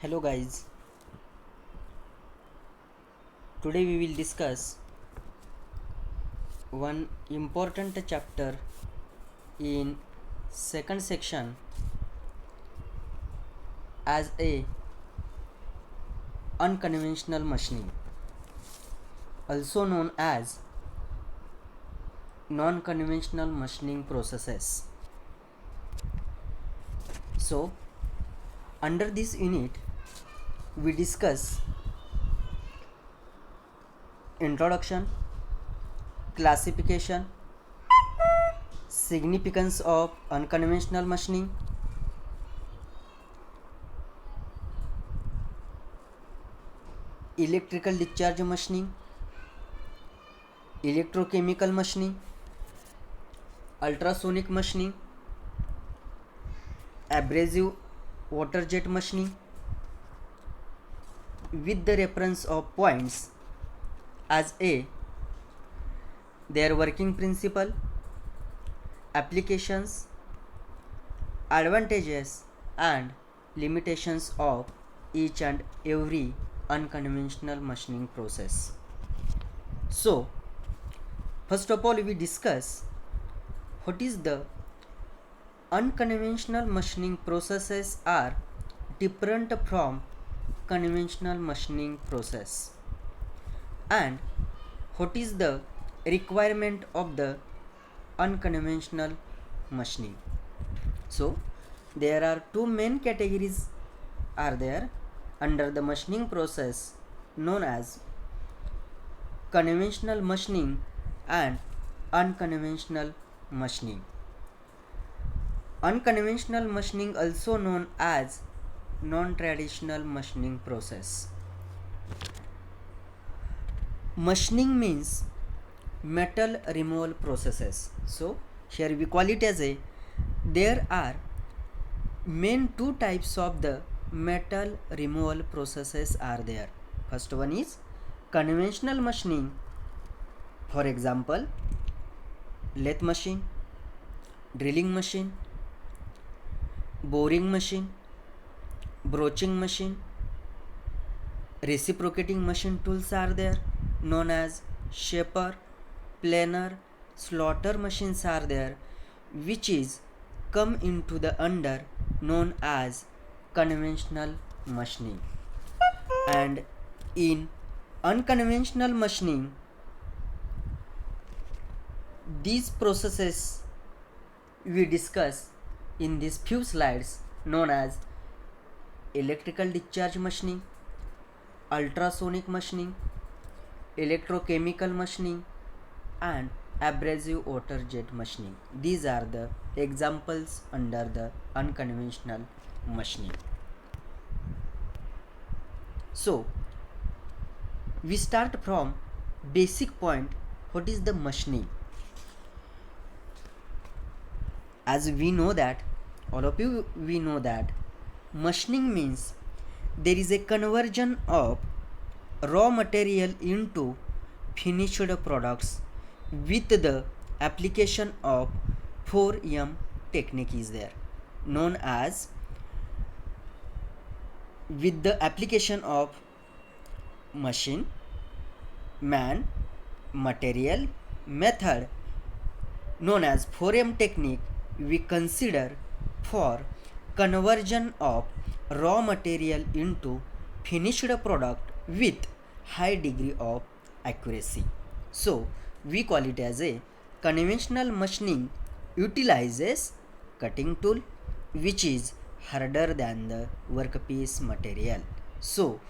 Hello guys, today we will discuss one important chapter in second section as a unconventional machining, also known as non-conventional machining processes. So under this unit we discuss introduction, classification, significance of unconventional machining, electrical discharge machining, electrochemical machining, ultrasonic machining, abrasive water jet machining, with the reference of points as a their working principle, applications, advantages and limitations of each and every unconventional machining process. So first of all we discuss what is the unconventional machining processes are different from conventional machining process, and what is the requirement of the unconventional machining. So there are two main categories are there under the machining process, known as conventional machining and unconventional machining. Unconventional machining, also known as non-traditional machining process. Machining means metal removal processes. So here we call it as a there are main two types of the metal removal processes are there. First one is conventional machining, for example lathe machine, drilling machine, boring machine, broaching machine, reciprocating machine tools are there, known as shaper, planer, slaughter machines are there, which is come into the under known as conventional machining. And in unconventional machining, these processes we discuss in these few slides, known as electrical discharge machining, ultrasonic machining, electrochemical machining and abrasive water jet machining. These are the examples under the unconventional machining. So we start from basic point, what is the machining. As we know that, all of you we know that machining means there is a conversion of raw material into finished products with the application of 4M technique is there, known as with the application of machine, man, material, method, known as 4M technique, we consider for conversion of raw material into finished product with high degree of accuracy. So we call it as a conventional machining utilizes cutting tool which is harder than the workpiece material. So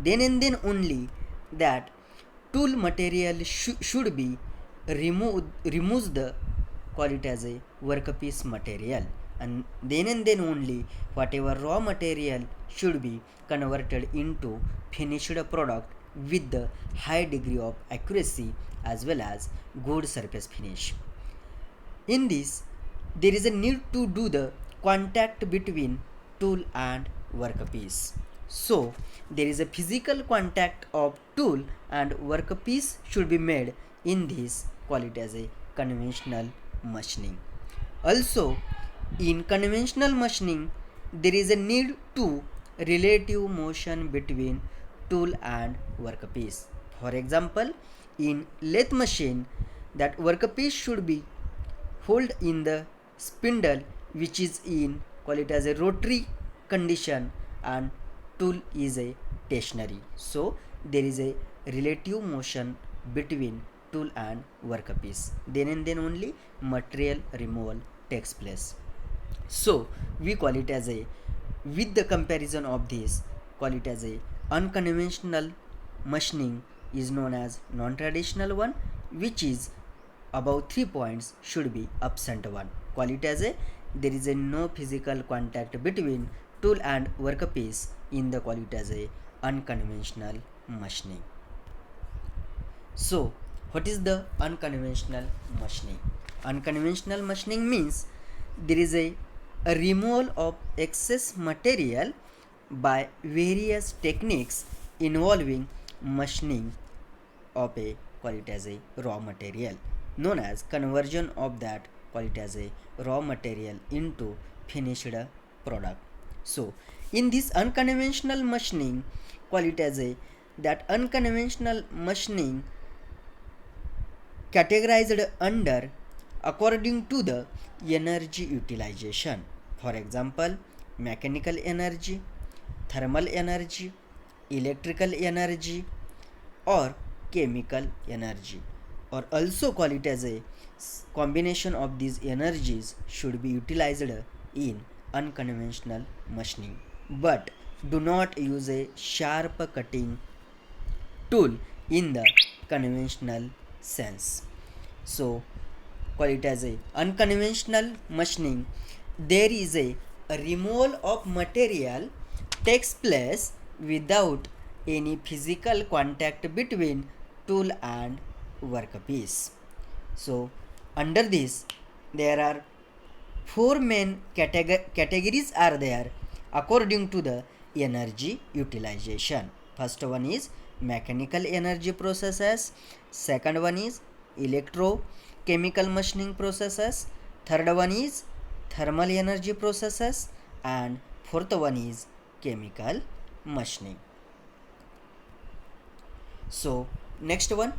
then and then only that tool material should be removes the call it as a workpiece material, and then only whatever raw material should be converted into finished product with the high degree of accuracy as well as good surface finish. In this, there is a need to do the contact between tool and workpiece. So there is a physical contact of tool and workpiece should be made in this, call it as a conventional machining. Also in conventional machining there is a need to relative motion between tool and workpiece. For example, in lathe machine, that workpiece should be hold in the spindle which is in call it as a rotary condition, and tool is a stationary. So there is a relative motion between tool and workpiece. Then and then only material removal takes place. So we call it as a, with the comparison of this, call it as a unconventional machining is known as non-traditional one, which is above 3 points should be absent one. Call it as a, there is a no physical contact between tool and workpiece in the, call it as a unconventional machining. So what is the unconventional machining? Unconventional machining means there is a removal of excess material by various techniques involving machining of a, call it as a raw material, known as conversion of that, call it as a raw material into finished product. So in this unconventional machining, call it as a, that unconventional machining categorized under according to the energy utilization. For example, mechanical energy, thermal energy, electrical energy, or chemical energy, or also call it as a combination of these energies should be utilized in unconventional machining. But do not use a sharp cutting tool in the conventional sense. So call it as a unconventional machining, there is a removal of material takes place without any physical contact between tool and workpiece. So under this there are four main categories are there according to the energy utilization. First one is mechanical energy processes, second one is electrochemical machining processes, third one is thermal energy processes, and fourth one is chemical machining. So next one,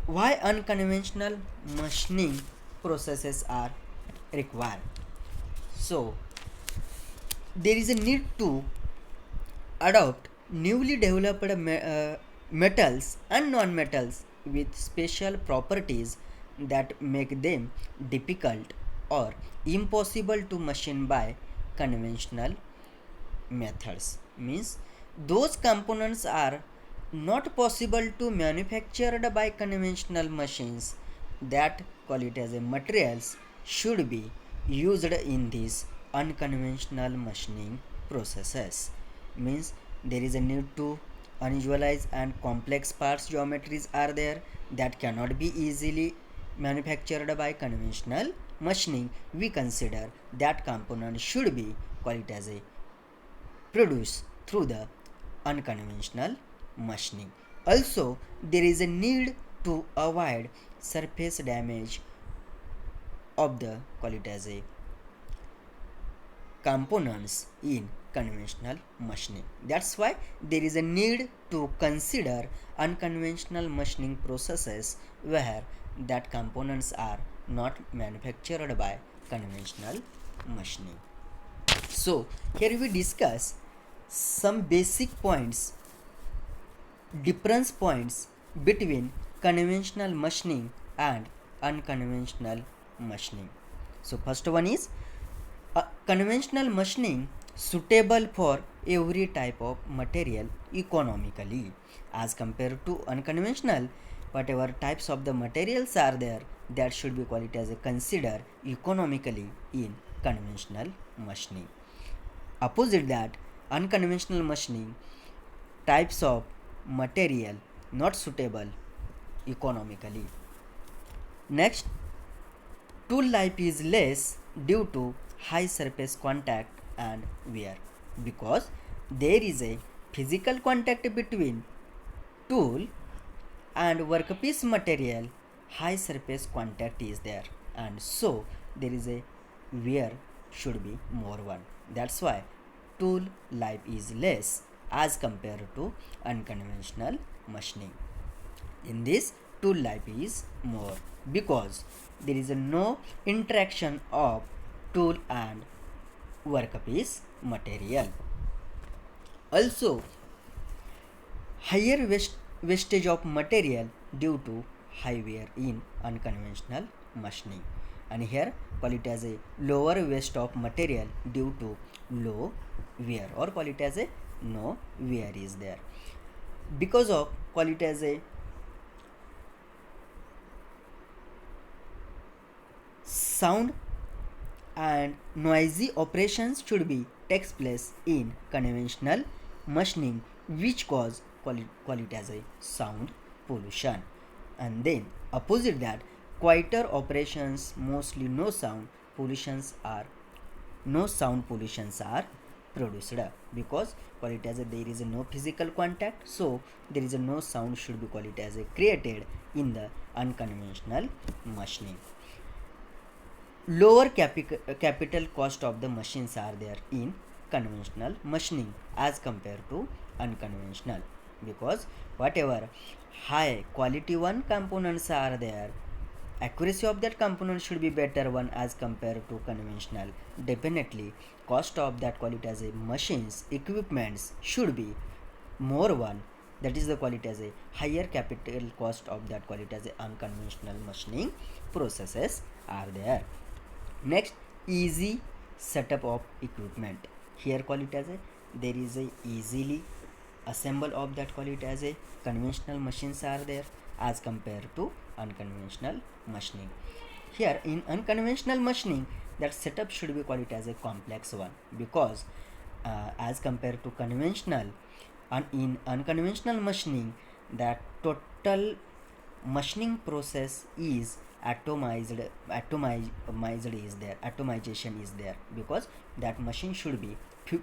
why unconventional machining processes are required? So there is a need to adopt newly developed metals and non-metals with special properties that make them difficult or impossible to machine by conventional methods. Means those components are not possible to manufactured by conventional machines, that call it as a materials should be used in these unconventional machining processes. Means there is a need to unusualized and complex parts geometries are there that cannot be easily manufactured by conventional machining. We consider that component should be call it as a produced through the unconventional machining. Also there is a need to avoid surface damage of the call it as a components in conventional machining. That's why there is a need to consider unconventional machining processes where that components are not manufactured by conventional machining. So here we discuss some basic points, difference points between conventional machining and unconventional machining. So first one is conventional machining suitable for every type of material economically, as compared to unconventional, whatever types of the materials are there that should be called as a consider economically in conventional machining. Opposite that, unconventional machining types of material not suitable economically. Next, tool life is less due to high surface contact and wear, because there is a physical contact between tool and workpiece material, high surface contact is there, and so there is a wear should be more one. That's why tool life is less as compared to unconventional machining. In this, tool life is more because there is no interaction of tool and workpiece material. Also, higher wastage of material due to high wear in unconventional machining, and here call it as a lower waste of material due to low wear, or call it as a no wear is there. Because of call it as a sound and noisy operations should be takes place in conventional machining, which call it as a sound pollution. And then opposite that, quieter operations, mostly no sound pollutions are produced, because call it as a there is a no physical contact, so there is a no sound should be call it as a created in the unconventional machining. Lower capital cost of the machines are there in conventional machining as compared to unconventional, because whatever high quality one components are there, accuracy of that component should be better one as compared to conventional. Definitely cost of that quality as a machines equipments should be more one, that is the quality as a higher capital cost of that quality as a unconventional machining processes are there. Next, easy setup of equipment. Here call it as a there is a easily assemble of that call it as a conventional machines are there as compared to unconventional machining. Here in unconventional machining, that setup should be called it as a complex one, because as compared to conventional, in unconventional machining, that total machining process is atomization is there, because that machine should be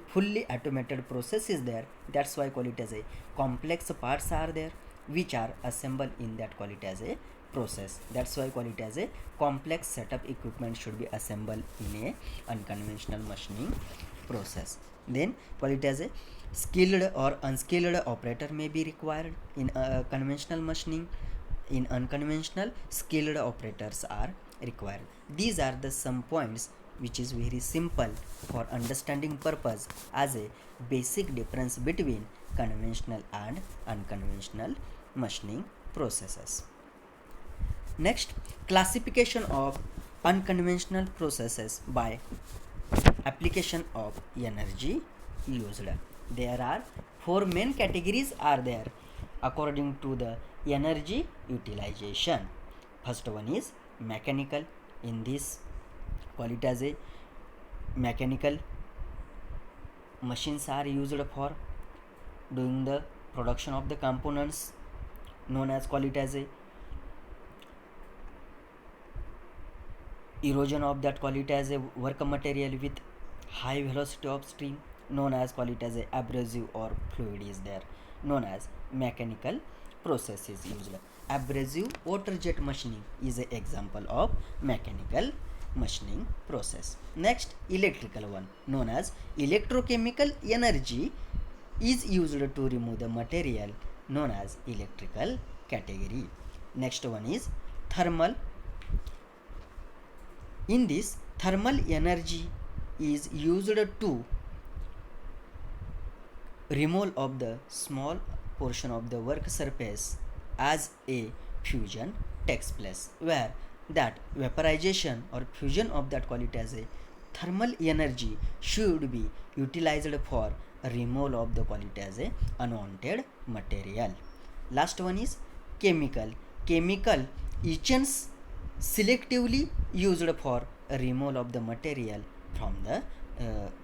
fully automated process is there. That's why call it as a complex parts are there which are assembled in that call it as a process. That's why call it as a complex setup equipment should be assembled in a unconventional machining process. Then call it as a skilled or unskilled operator may be required in conventional machining. In unconventional, skilled operators are required. These are the some points which is very simple for understanding purpose as a basic difference between conventional and unconventional machining processes. Next, classification of unconventional processes by application of energy used. There are four main categories are there according to the energy utilization. First one is mechanical. In this call it as a mechanical machines are used for doing the production of the components, known as call it as a erosion of that call it as a work material with high velocity of stream, known as call it as a abrasive or fluid is there, known as mechanical process is used. Abrasive water jet machining is an example of mechanical machining process. Next, electrical one, known as electrochemical energy is used to remove the material, known as electrical category. Next one is thermal. In this, thermal energy is used to removal of the small portion of the work surface as a fusion takes place, where that vaporization or fusion of that quality as a thermal energy should be utilized for removal of the quality as a unwanted material. Last one is chemical. Chemical agents selectively used for removal of the material from the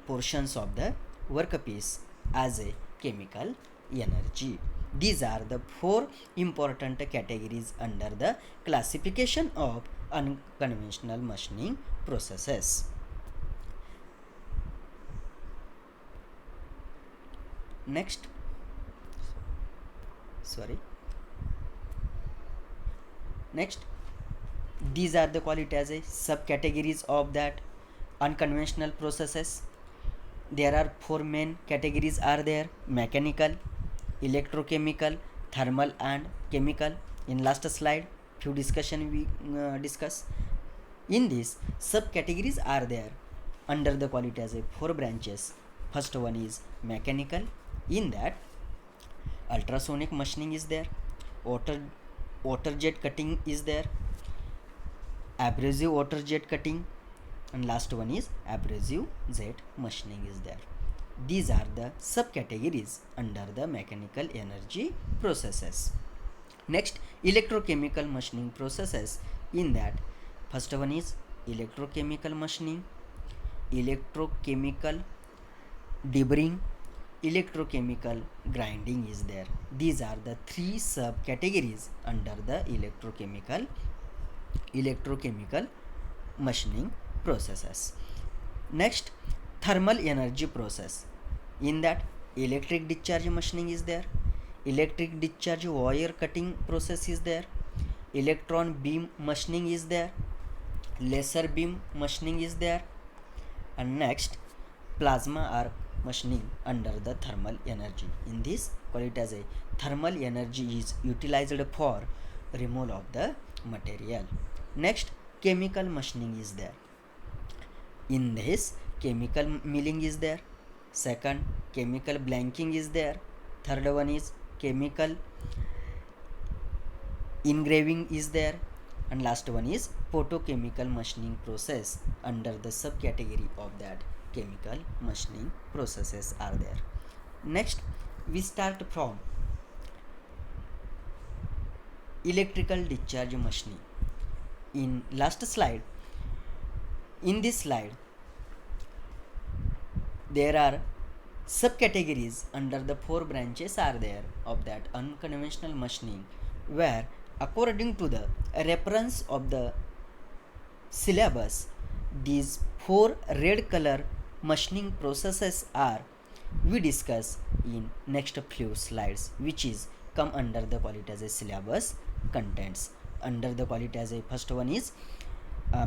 portions of the workpiece as a chemical energy. These are the four important categories under the classification of unconventional machining processes. Next, these are the quality as a subcategories of that unconventional processes. there are four main categories are there: mechanical, electrochemical, thermal and chemical. In last slide few discussion we discuss. In this subcategories are there under the quality as a four branches. First one is mechanical. In that ultrasonic machining is there, water jet cutting is there, abrasive water jet cutting, and last one is abrasive jet machining is there. These are the subcategories under the mechanical energy processes. Next, electrochemical machining processes. In that first one is electrochemical machining, electrochemical deburring, electrochemical grinding is there. These are the three subcategories under the electrochemical machining processes. Next, thermal energy process. In that electric discharge machining is there, electric discharge wire cutting process is there, electron beam machining is there, laser beam machining is there, and next plasma arc machining under the thermal energy. In this quality as a thermal energy is utilized for removal of the material. Next, chemical machining is there. In this chemical milling is there, second chemical blanking is there, third one is chemical engraving is there, and last one is photochemical machining process under the subcategory of that chemical machining processes are there. Next, we start from electrical discharge machining. In last slide, in this slide there are subcategories under the four branches are there of that unconventional machining, where according to the reference of the syllabus, these four red color machining processes are we discuss in next few slides, which is come under the quality as a syllabus contents. Under the quality as a first one is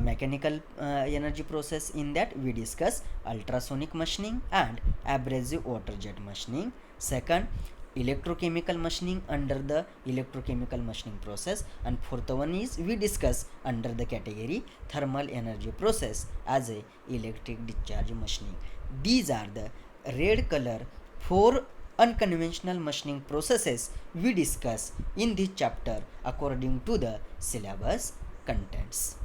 mechanical energy process. In that we discuss ultrasonic machining and abrasive water jet machining. Second, electrochemical machining under the electrochemical machining process, and fourth one is we discuss under the category thermal energy process as a electric discharge machining. These are the red color four unconventional machining processes we discuss in this chapter according to the syllabus contents.